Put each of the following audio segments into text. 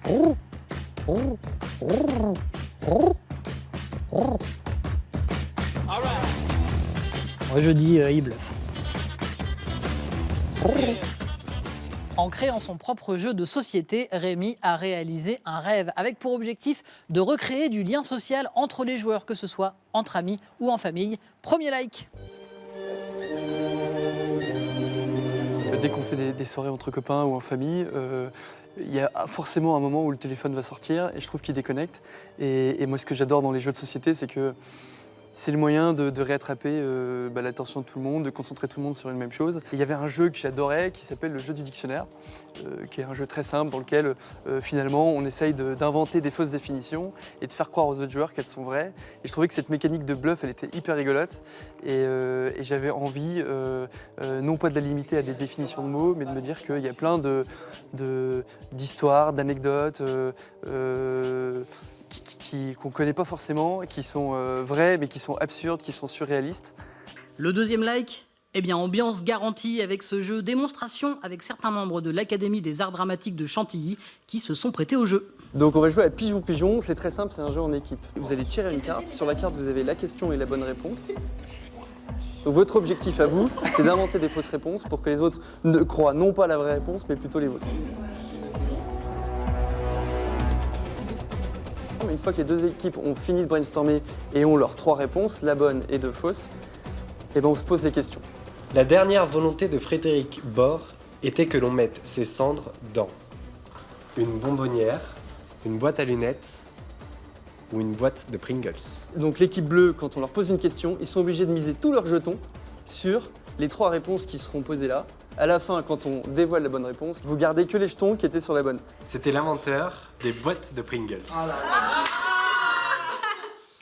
Moi je dis il bluffe. En créant son propre jeu de société, Rémi a réalisé un rêve avec pour objectif de recréer du lien social entre les joueurs, que ce soit entre amis ou en famille. Premier like. Dès qu'on fait des soirées entre copains ou en famille, il y a forcément un moment où le téléphone va sortir et je trouve qu'il déconnecte. Et moi, ce que j'adore dans les jeux de société, c'est que c'est le moyen de réattraper l'attention de tout le monde, de concentrer tout le monde sur une même chose. Et il y avait un jeu que j'adorais qui s'appelle le jeu du dictionnaire, qui est un jeu très simple dans lequel finalement on essaye d'inventer des fausses définitions et de faire croire aux autres joueurs qu'elles sont vraies. Et je trouvais que cette mécanique de bluff, elle était hyper rigolote. Et j'avais envie, non pas de la limiter à des définitions de mots, mais de me dire qu'il y a plein d'histoires, d'anecdotes, qu'on ne connaît pas forcément, qui sont vraies, mais qui sont absurdes, qui sont surréalistes. Le deuxième like, eh bien ambiance garantie avec ce jeu, démonstration avec certains membres de l'Académie des Arts Dramatiques de Chantilly qui se sont prêtés au jeu. Donc on va jouer à Pigeon-Pigeon, c'est très simple, c'est un jeu en équipe. Vous allez tirer une carte, sur la carte vous avez la question et la bonne réponse. Donc votre objectif à vous, c'est d'inventer des fausses réponses pour que les autres ne croient non pas la vraie réponse, mais plutôt les vôtres. Une fois que les deux équipes ont fini de brainstormer et ont leurs 3 réponses, la bonne et 2 fausses, et ben on se pose des questions. La dernière volonté de Frédéric Bord était que l'on mette ses cendres dans une bonbonnière, une boîte à lunettes ou une boîte de Pringles. Donc l'équipe bleue, quand on leur pose une question, ils sont obligés de miser tous leurs jetons sur les 3 réponses qui seront posées là. À la fin, quand on dévoile la bonne réponse, vous gardez que les jetons qui étaient sur la bonne. C'était l'inventeur des boîtes de Pringles.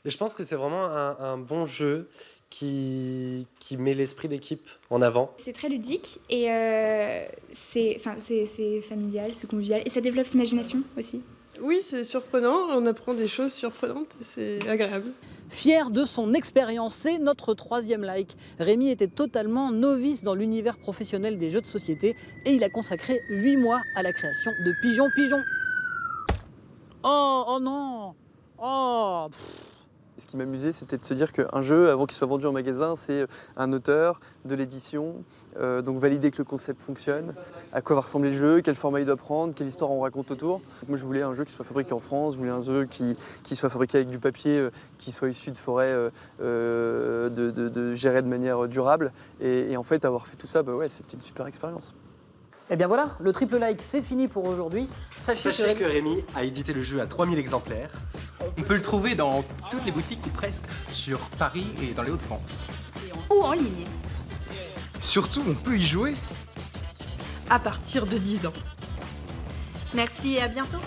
Et je pense que c'est vraiment un bon jeu qui met l'esprit d'équipe en avant. C'est très ludique et c'est familial, c'est convivial et ça développe l'imagination aussi. Oui, c'est surprenant, on apprend des choses surprenantes et c'est agréable. Fier de son expérience, c'est notre 3e like. Rémi était totalement novice dans l'univers professionnel des jeux de société et il a consacré 8 mois à la création de Pigeon-Pigeon. Oh non. Oh Ce qui m'amusait, c'était de se dire qu'un jeu, avant qu'il soit vendu en magasin, c'est un auteur, de l'édition, donc valider que le concept fonctionne, à quoi va ressembler le jeu, quel format il doit prendre, quelle histoire on raconte autour. Donc moi, je voulais un jeu qui soit fabriqué en France, je voulais un jeu qui soit fabriqué avec du papier, qui soit issu de forêts gérées de manière durable. Et en fait, avoir fait tout ça, c'était une super expérience. Et bien voilà, le triple like, c'est fini pour aujourd'hui. Sachez que Rémi a édité le jeu à 3000 exemplaires. On peut le trouver dans toutes les boutiques ou presque, sur Paris et dans les Hauts-de-France. Ou en ligne. Surtout, on peut y jouer à partir de 10 ans. Merci et à bientôt.